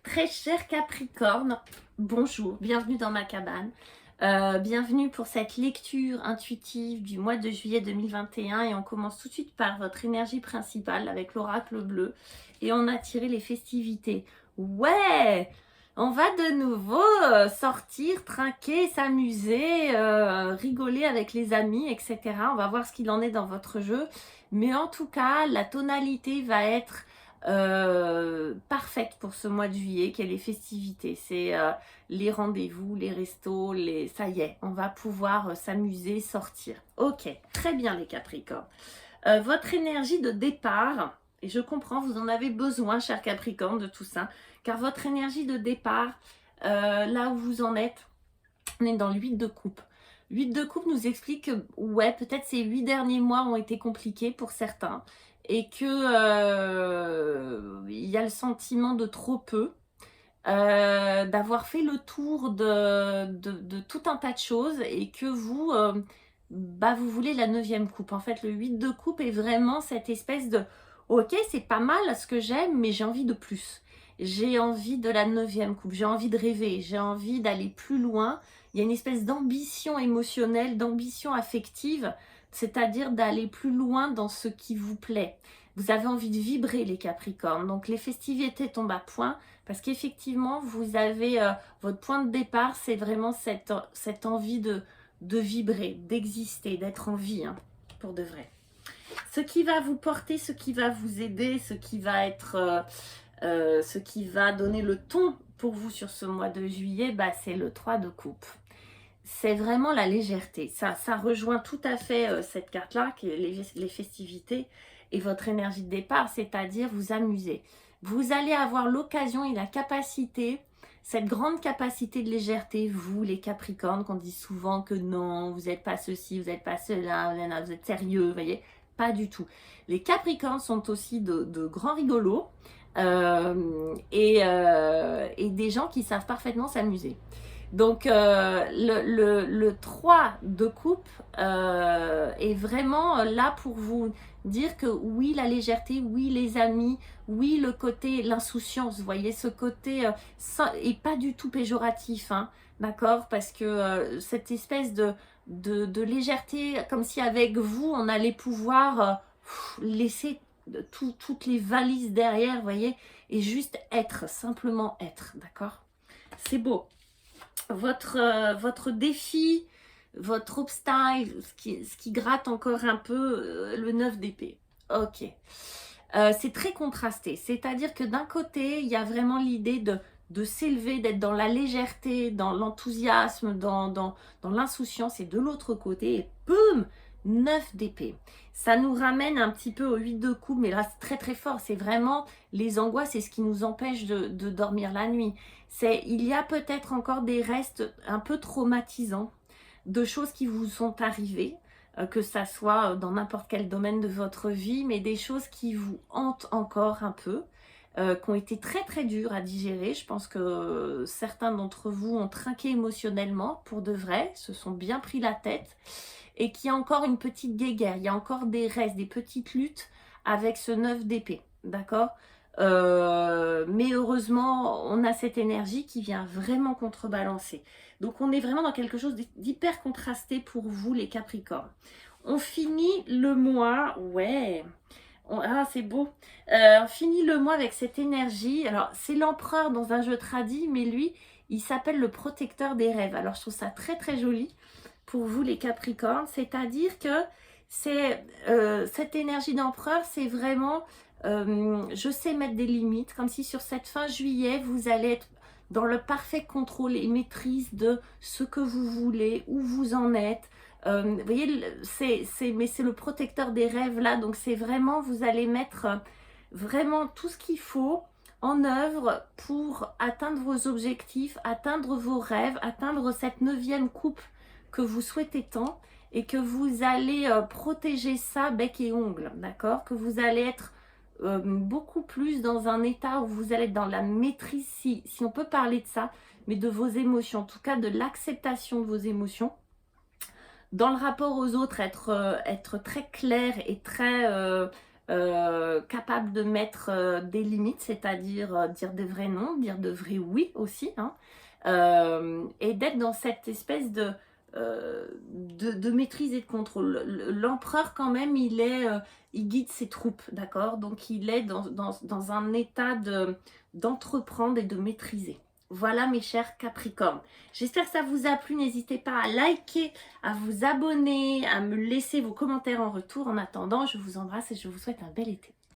Très cher Capricorne, bonjour, bienvenue dans ma cabane. Bienvenue pour cette lecture intuitive du mois de juillet 2021 et on commence tout de suite par votre énergie principale avec l'oracle bleu et on a tiré les festivités. Ouais, on va de nouveau sortir, trinquer, s'amuser, rigoler avec les amis, etc. On va voir ce qu'il en est dans votre jeu, mais en tout cas, la tonalité va être parfaite pour ce mois de juillet, qui est les festivités. C'est les rendez-vous, les restos, ça y est, on va pouvoir s'amuser, sortir. Ok, très bien les Capricornes. Votre énergie de départ, et je comprends, vous en avez besoin, cher Capricorne, de tout ça, car votre énergie de départ, là où vous en êtes, on est dans le 8 de coupe. 8 de coupe nous explique que, ouais, peut-être ces 8 derniers mois ont été compliqués pour certains et que il y a le sentiment de trop peu, d'avoir fait le tour de tout un tas de choses et que vous, vous voulez la 9e coupe. En fait, le 8 de coupe est vraiment cette espèce de ok, c'est pas mal ce que j'aime, mais j'ai envie de plus. J'ai envie de la 9e coupe, j'ai envie de rêver, j'ai envie d'aller plus loin. Il y a une espèce d'ambition émotionnelle, d'ambition affective, c'est-à-dire d'aller plus loin dans ce qui vous plaît. Vous avez envie de vibrer les Capricornes, donc les festivités tombent à point parce qu'effectivement vous avez votre point de départ, c'est vraiment cette envie de vibrer, d'exister, d'être en vie, hein, pour de vrai. Ce qui va vous porter, ce qui va vous aider, ce qui va être ce qui va donner le ton pour vous sur ce mois de juillet, c'est le 3 de coupe. C'est vraiment la légèreté. Ça rejoint tout à fait cette carte-là, qui est les festivités et votre énergie de départ, c'est-à-dire vous amuser. Vous allez avoir l'occasion et la capacité, cette grande capacité de légèreté, vous les Capricornes, qu'on dit souvent que non, vous n'êtes pas ceci, vous n'êtes pas cela, vous êtes sérieux, vous voyez, pas du tout. Les Capricornes sont aussi de grands rigolos et des gens qui savent parfaitement s'amuser. Donc le 3 de coupe est vraiment là pour vous dire que oui, la légèreté, oui, les amis, oui, le côté, l'insouciance, vous voyez, ce côté et pas du tout péjoratif, hein, d'accord, parce que cette espèce de légèreté, comme si avec vous, on allait pouvoir laisser toutes les valises derrière, vous voyez, et juste être, simplement être, d'accord. C'est beau. Votre défi, votre obstacle, ce qui gratte encore un peu, le 9 d'épée. Ok. C'est très contrasté. C'est-à-dire que d'un côté, il y a vraiment l'idée de s'élever, d'être dans la légèreté, dans l'enthousiasme, dans l'insouciance. Et de l'autre côté, boum, 9 d'épée. Ça nous ramène un petit peu au 8 de coupe, mais là, c'est très très fort. C'est vraiment les angoisses et ce qui nous empêche de dormir la nuit. Il y a peut-être encore des restes un peu traumatisants de choses qui vous sont arrivées, que ça soit dans n'importe quel domaine de votre vie, mais des choses qui vous hantent encore un peu, qui ont été très très dures à digérer. Je pense que certains d'entre vous ont trinqué émotionnellement pour de vrai, se sont bien pris la tête, et qu'il y a encore une petite guéguerre, il y a encore des restes, des petites luttes avec ce 9 d'épée, d'accord. Mais heureusement, on a cette énergie qui vient vraiment contrebalancer. Donc on est vraiment dans quelque chose d'hyper contrasté pour vous les Capricornes. On finit le mois, ouais, ah c'est beau, on finit le mois avec cette énergie. Alors c'est l'empereur dans un jeu tradi, mais lui, il s'appelle le protecteur des rêves. Alors je trouve ça très très joli pour vous les Capricornes, c'est-à-dire que c'est cette énergie d'empereur, c'est vraiment je sais mettre des limites, comme si sur cette fin juillet, vous allez être dans le parfait contrôle et maîtrise de ce que vous voulez, où vous en êtes. Vous voyez, mais c'est le protecteur des rêves là, donc c'est vraiment, vous allez mettre vraiment tout ce qu'il faut en œuvre pour atteindre vos objectifs, atteindre vos rêves, atteindre cette 9e coupe que vous souhaitez tant et que vous allez protéger ça bec et ongle, d'accord? Que vous allez être beaucoup plus dans un état où vous allez être dans la maîtrise, si on peut parler de ça, mais de vos émotions, en tout cas de l'acceptation de vos émotions. Dans le rapport aux autres, être très clair et très capable de mettre des limites, c'est-à-dire dire de vrais non, dire de vrais oui aussi, hein, et d'être dans cette espèce de maîtrise et de contrôle. L'empereur quand même, il guide ses troupes, d'accord? Donc il est dans un état d'entreprendre et de maîtriser. Voilà mes chers Capricornes. J'espère que ça vous a plu. N'hésitez pas à liker, à vous abonner, à me laisser vos commentaires en retour. En attendant, je vous embrasse et je vous souhaite un bel été.